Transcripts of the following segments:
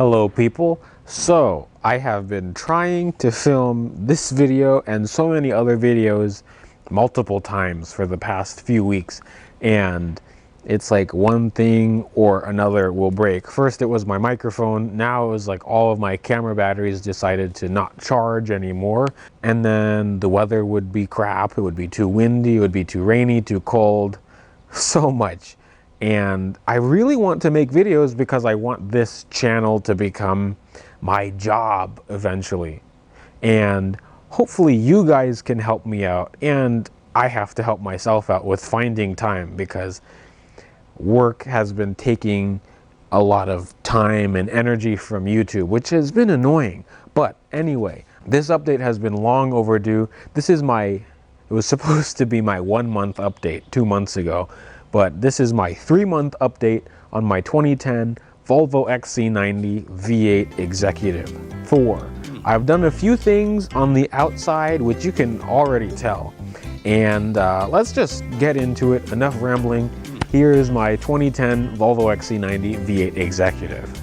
Hello people. So I have been trying to film this video and so many other videos multiple times for the past few weeks, and it's like one thing or another will break. First it was my microphone, now it was like all of my camera batteries decided to not charge anymore, and then the weather would be crap, it would be too windy, it would be too rainy, too cold, so much. And I really want to make videos because I want this channel to become my job eventually. And hopefully you guys can help me out, and I have to help myself out with finding time because work has been taking a lot of time and energy from YouTube, which has been annoying. But anyway, this update has been long overdue. It was supposed to be my 1 month update 2 months ago. But this is my 3-month update on my 2010 Volvo XC90 V8 Executive Thor. I've done a few things on the outside, which you can already tell. And let's just get into it. Enough rambling. Here is my 2010 Volvo XC90 V8 Executive.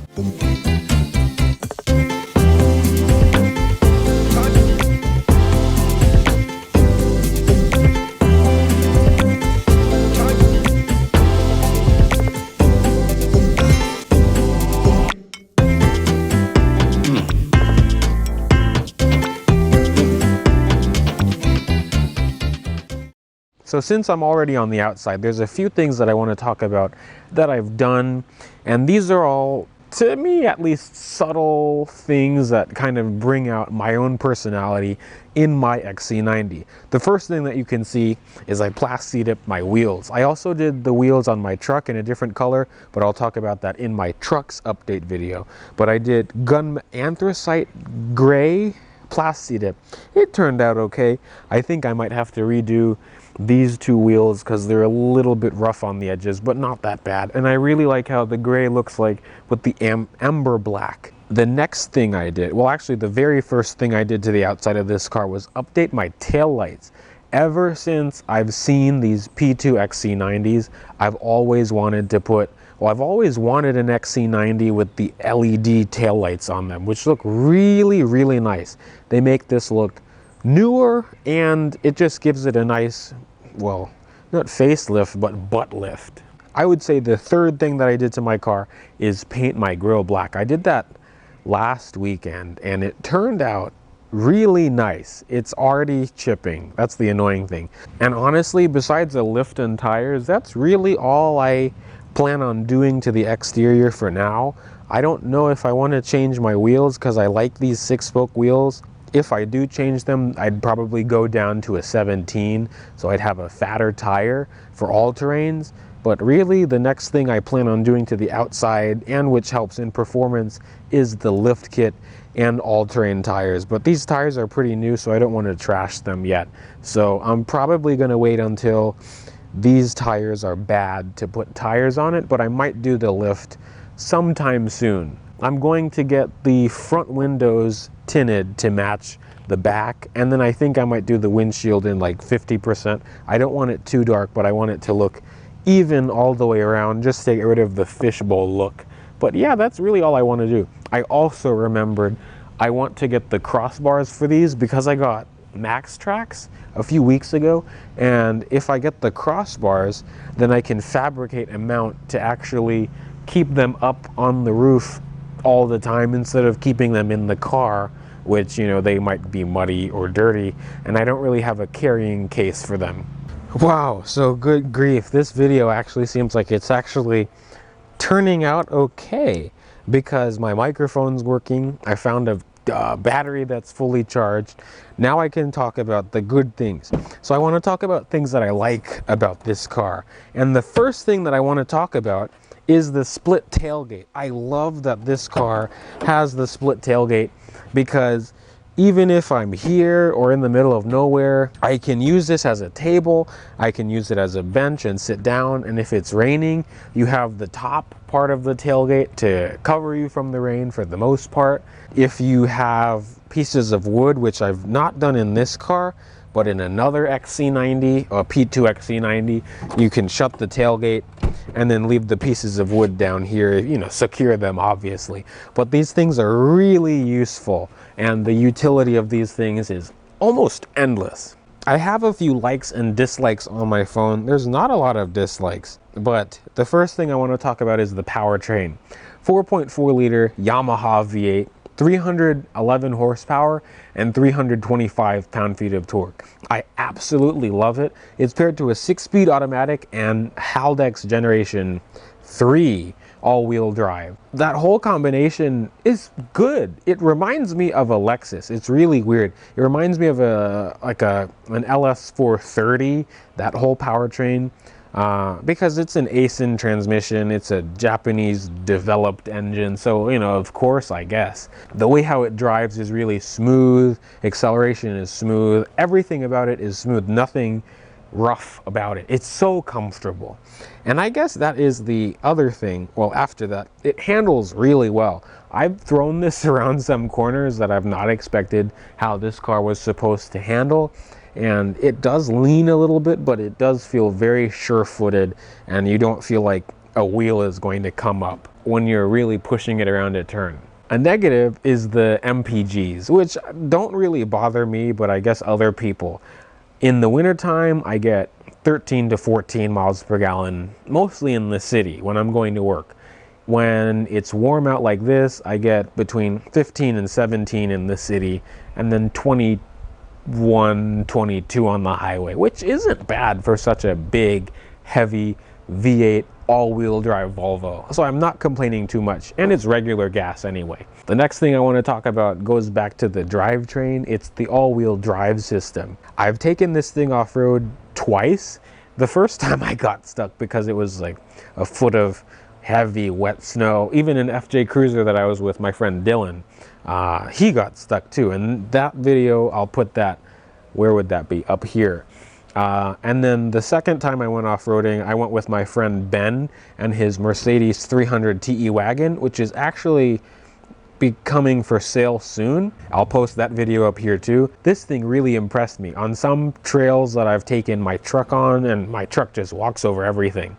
So since I'm already on the outside, there's a few things that I want to talk about that I've done, and these are all, to me at least, subtle things that kind of bring out my own personality in my XC90. The first thing that you can see is I plasti-dipped my wheels. I also did the wheels on my truck in a different color, but I'll talk about that in my truck's update video. But I did anthracite gray plasti-dip. It turned out okay. I think I might have to redo these two wheels because they're a little bit rough on the edges, but not that bad. And I really like how the gray looks like with the amber black. The next thing I did, well actually the very first thing I did to the outside of this car was update my tail lights. Ever since I've seen these P2 XC90s, I've always wanted to I've always wanted an XC90 with the LED tail lights on them, which look really, really nice. They make this look newer, and it just gives it a nice, well, not facelift, but butt lift. I would say the third thing that I did to my car is paint my grille black. I did that last weekend, and it turned out really nice. It's already chipping. That's the annoying thing. And honestly, besides the lift and tires, that's really all I plan on doing to the exterior for now. I don't know if I want to change my wheels because I like these 6-spoke wheels. If I do change them, I'd probably go down to a 17, so I'd have a fatter tire for all terrains. But really, the next thing I plan on doing to the outside, and which helps in performance, is the lift kit and all-terrain tires. But these tires are pretty new, so I don't want to trash them yet. So I'm probably going to wait until these tires are bad to put tires on it, but I might do the lift sometime soon. I'm going to get the front windows tinted to match the back, and then I think I might do the windshield in like 50%. I don't want it too dark, but I want it to look even all the way around, just to get rid of the fishbowl look. But yeah, that's really all I want to do. I also remembered I want to get the crossbars for these because I got Max Tracks a few weeks ago, and if I get the crossbars, then I can fabricate a mount to actually keep them up on the roof all the time instead of keeping them in the car, which, you know, they might be muddy or dirty, and I don't really have a carrying case for them. Wow, so good grief, this video actually seems like it's actually turning out okay because my microphone's working. I found a battery that's fully charged. Now I can talk about the good things. So I want to talk about things that I like about this car, and the first thing that I want to talk about is the split tailgate. I love that this car has the split tailgate because even if I'm here or in the middle of nowhere, I can use this as a table, I can use it as a bench and sit down, and if it's raining, you have the top part of the tailgate to cover you from the rain for the most part. If you have pieces of wood, which I've not done in this car, but in another XC90 or P2 XC90, you can shut the tailgate and then leave the pieces of wood down here, you know, secure them obviously. But these things are really useful, and the utility of these things is almost endless. I have a few likes and dislikes on my phone. There's not a lot of dislikes, but the first thing I want to talk about is the powertrain. 4.4 liter Yamaha V8, 311 horsepower and 325 pound-feet of torque. I absolutely love it. It's paired to a 6-speed automatic and Haldex Generation 3 all-wheel drive. That whole combination is good. It reminds me of a Lexus. It's really weird. It reminds me of an LS430, that whole powertrain. Because it's an ASIN transmission, it's a Japanese developed engine, so, you know, of course, I guess. The way how it drives is really smooth, acceleration is smooth, everything about it is smooth, nothing rough about it. It's so comfortable. And I guess that is the other thing. Well, after that, it handles really well. I've thrown this around some corners that I've not expected how this car was supposed to handle. And it does lean a little bit, but it does feel very sure-footed, and you don't feel like a wheel is going to come up when you're really pushing it around a turn. A negative is the MPGs, which don't really bother me, but I guess other people. In the wintertime, I get 13 to 14 miles per gallon, mostly in the city when I'm going to work. When it's warm out like this, I get between 15 and 17 in the city, and then 21, 22 on the highway, which isn't bad for such a big, heavy V8 all-wheel drive Volvo. So I'm not complaining too much, and it's regular gas anyway. The next thing I want to talk about goes back to the drivetrain. It's the all-wheel drive system. I've taken this thing off-road twice. The first time I got stuck because it was like a foot of heavy, wet snow. Even an FJ Cruiser that I was with my friend Dylan, he got stuck too. And that video, I'll put that, where would that be? Up here. And then the second time I went off-roading, I went with my friend Ben and his Mercedes 300 TE wagon, which is actually becoming for sale soon. I'll post that video up here too. This thing really impressed me. On some trails that I've taken my truck on, and my truck just walks over everything.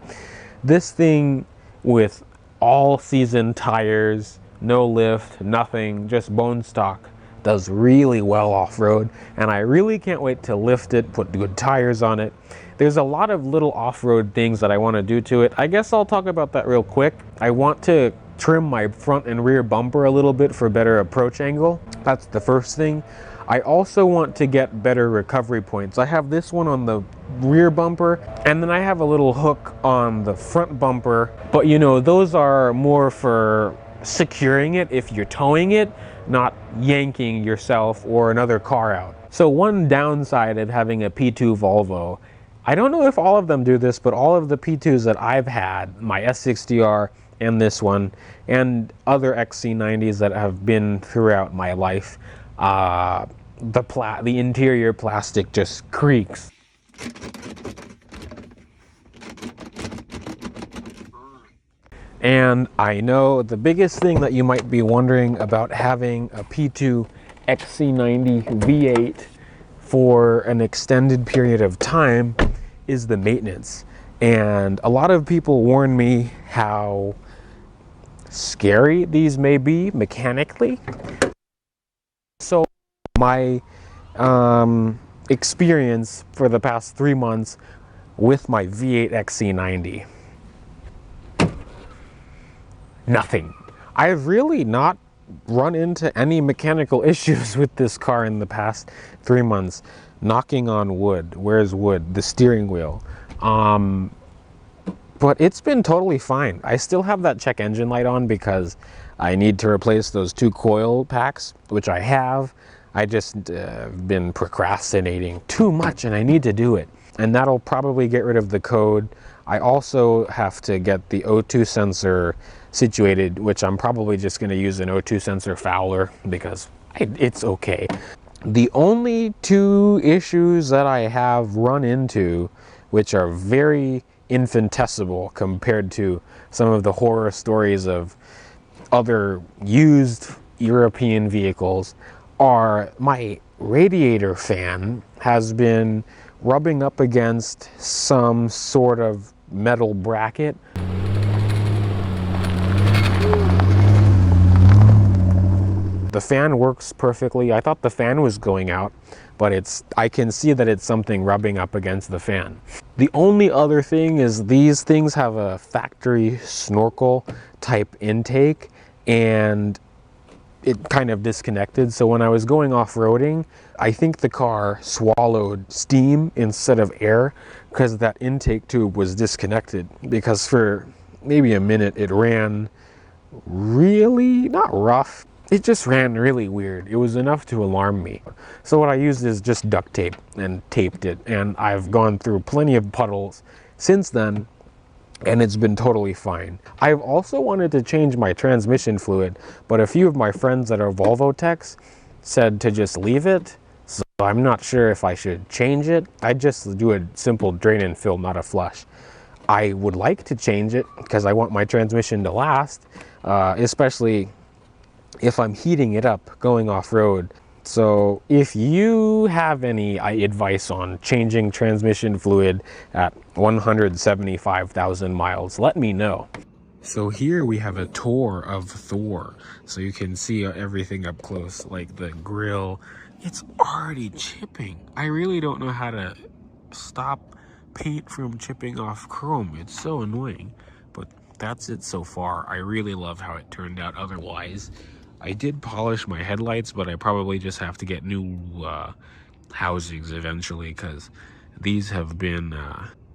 This thing with all season tires, no lift, nothing, just bone stock, does really well off-road, and I really can't wait to lift it, put good tires on it. There's a lot of little off-road things that I want to do to it. I guess I'll talk about that real quick. I want to trim my front and rear bumper a little bit for better approach angle. That's the first thing. I also want to get better recovery points. I have this one on the rear bumper, and then I have a little hook on the front bumper, but you know, those are more for securing it if you're towing it, not yanking yourself or another car out. So one downside of having a P2 Volvo, I don't know if all of them do this, but all of the P2s that I've had, my S60R and this one, and other XC90s that have been throughout my life, the interior plastic just creaks. And I know the biggest thing that you might be wondering about having a P2 XC90 V8 for an extended period of time is the maintenance. And a lot of people warn me how scary these may be mechanically. So my experience for the past 3 months with my V8 XC90, nothing. I've really not run into any mechanical issues with this car in the past 3 months. Knocking on wood. Where's wood? The steering wheel. But it's been totally fine. I still have that check engine light on because I need to replace those 2 coil packs, which I have. I just been procrastinating too much, and I need to do it. And that'll probably get rid of the code. I also have to get the O2 sensor situated, which I'm probably just going to use an O2 sensor Fowler because it's okay. The only 2 issues that I have run into, which are very infinitesimal compared to some of the horror stories of other used European vehicles, are my radiator fan has been rubbing up against some sort of metal bracket. The fan works perfectly. I thought the fan was going out, but I can see that it's something rubbing up against the fan. The only other thing is these things have a factory snorkel type intake, and it kind of disconnected. So when I was going off-roading, I think the car swallowed steam instead of air because that intake tube was disconnected, because for maybe a minute it ran really, not rough, it just ran really weird. It was enough to alarm me. So what I used is just duct tape and taped it, and I've gone through plenty of puddles since then, and it's been totally fine. I've also wanted to change my transmission fluid, but a few of my friends that are Volvo techs said to just leave it, so I'm not sure if I should change it. I'd just do a simple drain and fill, not a flush. I would like to change it because I want my transmission to last, especially if I'm heating it up going off-road. So if you have any advice on changing transmission fluid at 175,000 miles, let me know. So here we have a tour of Thor. So you can see everything up close, like the grill. It's already chipping. I really don't know how to stop paint from chipping off chrome. It's so annoying, but that's it so far. I really love how it turned out otherwise. I did polish my headlights, but I probably just have to get new housings eventually, because these have been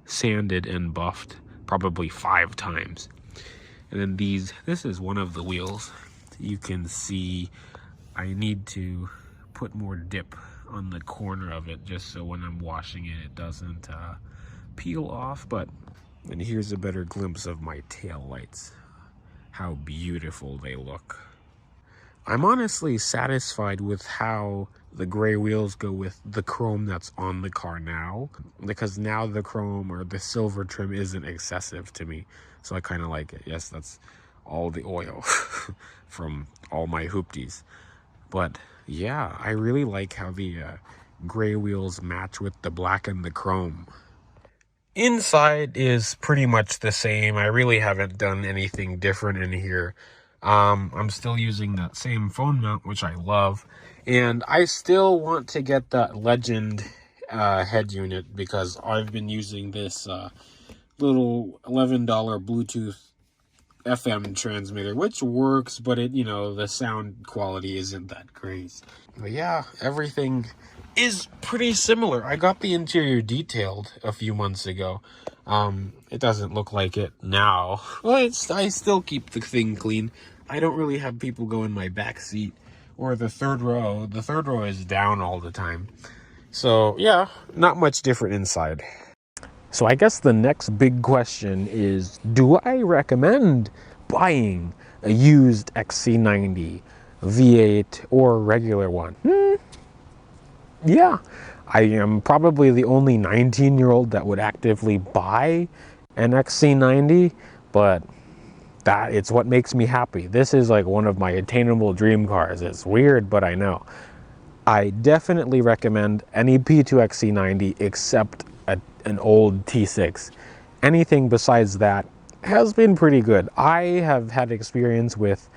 sanded and buffed probably 5 times. And then this is one of the wheels. You can see I need to put more dip on the corner of it just so when I'm washing it, it doesn't peel off. And here's a better glimpse of my tail lights. How beautiful they look. I'm honestly satisfied with how the gray wheels go with the chrome that's on the car now, because now the chrome or the silver trim isn't excessive to me, so I kind of like it. Yes, that's all the oil from all my hoopties, but yeah, I really like how the gray wheels match with the black and the chrome. Inside is pretty much the same. I really haven't done anything different in here. I'm still using that same phone mount, which I love, and I still want to get that Legend head unit, because I've been using this little $11 Bluetooth FM transmitter, which works, but the sound quality isn't that great. But yeah, everything is pretty similar. I got the interior detailed a few months ago. It doesn't look like it now. Well, I still keep the thing clean. I don't really have people go in my back seat or the third row. The third row is down all the time. So yeah, not much different inside. So I guess the next big question is, do I recommend buying a used XC90, V8, or regular one? Yeah, I am probably the only 19-year-old that would actively buy an XC90, but it's what makes me happy. This is like one of my attainable dream cars. It's weird, but I know. I definitely recommend any P2 XC90 except an old T6. Anything besides that has been pretty good. I have had experience with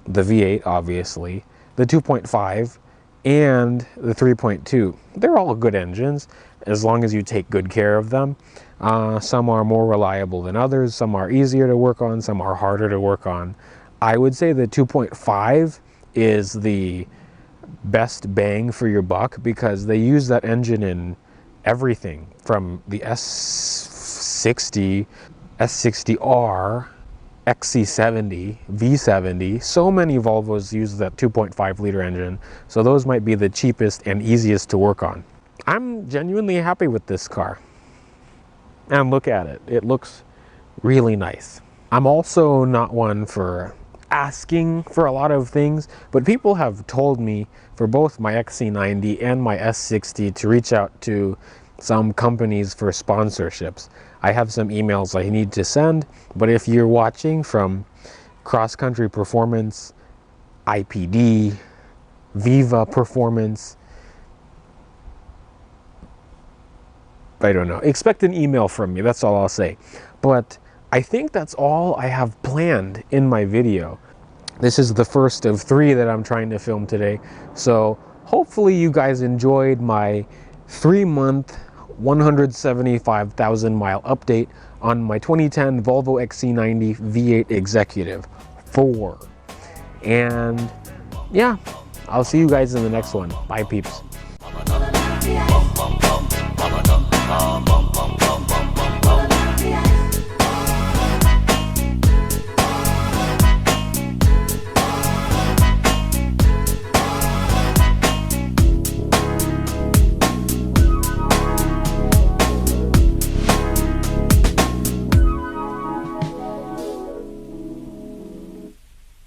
the V8, obviously, the 2.5, and the 3.2. They're all good engines as long as you take good care of them. Some are more reliable than others, some are easier to work on, some are harder to work on. I would say the 2.5 is the best bang for your buck, because they use that engine in everything from the S60, S60R, XC70, V70. So many Volvos use that 2.5 liter engine, so those might be the cheapest and easiest to work on. I'm genuinely happy with this car. And look at it, it looks really nice. I'm also not one for asking for a lot of things, but people have told me for both my XC90 and my S60 to reach out to some companies for sponsorships. I have some emails I need to send, but if you're watching from Cross Country Performance, IPD, Viva performance. I don't know. Expect an email from me, that's all I'll say. But I think that's all I have planned in my video. This is the first of 3 that I'm trying to film today. So hopefully you guys enjoyed my 3-month, 175,000 mile update on my 2010 Volvo XC90 V8 Executive 4. And yeah, I'll see you guys in the next one. Bye, peeps.